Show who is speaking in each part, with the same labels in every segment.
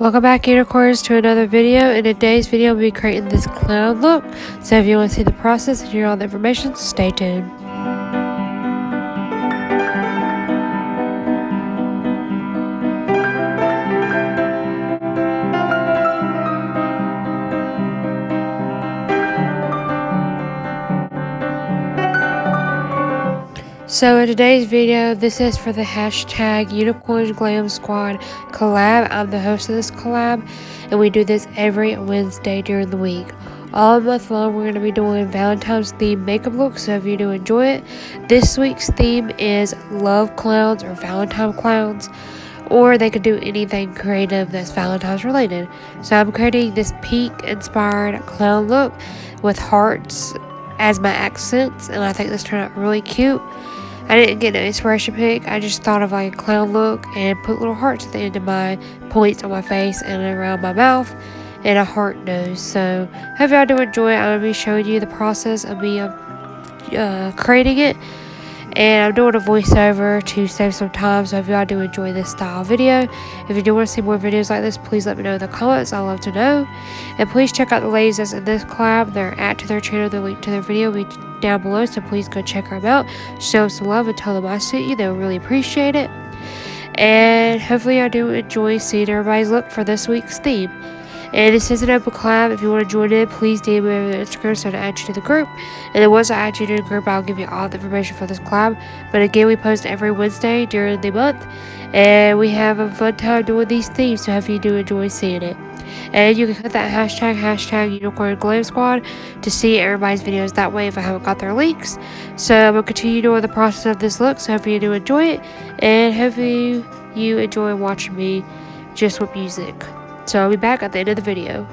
Speaker 1: Welcome back, unicorns, to another video. In today's video, we'll be creating this clown look. So if you want to see the process and hear all the information, stay tuned. So in today's video, this is for the hashtag unicornglamsquad collab. I'm the host of this collab, and we do this every Wednesday during the week. All month long, we're going to be doing Valentine's themed makeup looks, so if you do enjoy it. This week's theme is love clowns or Valentine clowns, or they could do anything creative that's Valentine's related. So I'm creating this pink inspired clown look with hearts as my accents, and I think this turned out really cute. I didn't get an inspiration pic. I just thought of like a clown look and put little hearts at the end of my points on my face and around my mouth and a heart nose. So hope y'all do enjoy it. I'm going to be showing you the process of me creating it. And I'm doing a voiceover to save some time, so if y'all do enjoy this style video. If you do want to see more videos like this, please let me know in the comments. I'd love to know. And please check out the ladies that's in this collab. They're add to their channel. The link to their video will be down below, so please go check them out. Show them some love and tell them I sent you. They'll really appreciate it. And hopefully I do enjoy seeing everybody's look for this week's theme. And this is an open collab. If you want to join in, please DM me on Instagram so I can add you to the group. And then once I add you to the group, I'll give you all the information for this collab. But again, we post every Wednesday during the month. And we have a fun time doing these themes, so hope you do enjoy seeing it. And you can click that hashtag unicornglamsquad to see everybody's videos that way if I haven't got their links. So I'm going to continue doing the process of this look, so hope you do enjoy it. And hopefully you enjoy watching me just with music. So I'll be back at the end of the video.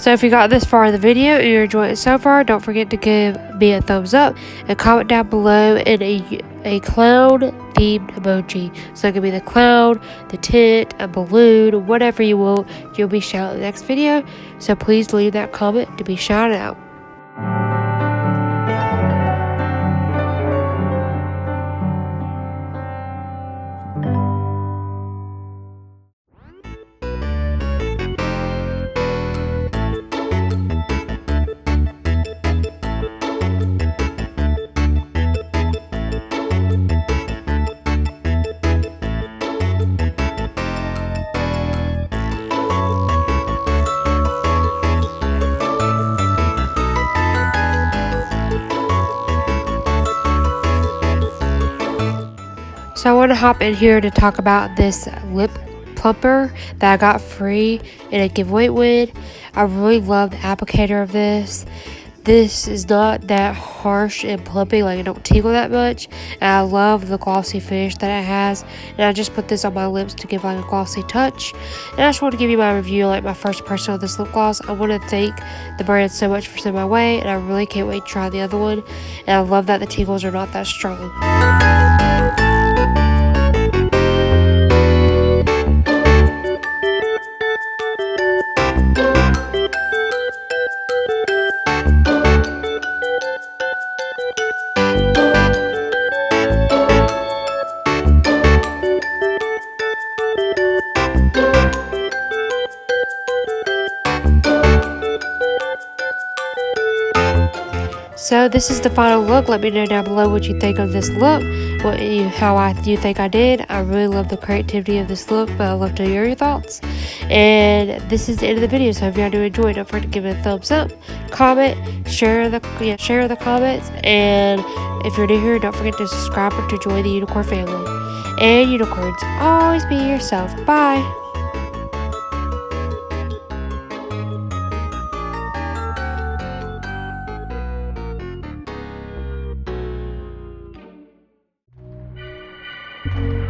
Speaker 1: So if you got this far in the video and you're enjoying it so far, don't forget to give me a thumbs up and comment down below in a clown themed emoji. So it could be the clown, the tent, a balloon, whatever you want. You'll be shouted in the next video. So please leave that comment to be shouted out. So I want to hop in here to talk about this lip plumper that I got free in a giveaway win. I really love the applicator of this. This is not that harsh and plumpy, like it don't tingle that much. And I love the glossy finish that it has. And I just put this on my lips to give like a glossy touch. And I just want to give you my review, like my first impression of this lip gloss. I want to thank the brand so much for sending my way, and I really can't wait to try the other one. And I love that the tingles are not that strong. So this is the final look. Let me know down below what you think of this look, how you think I did. I really love the creativity of this look, but I'd love to hear your thoughts. And this is the end of the video. So if y'all do enjoy, don't forget to give it a thumbs up, comment, share the comments, and if you're new here, don't forget to subscribe or to join the unicorn family. And unicorns, always be yourself. Bye.
Speaker 2: You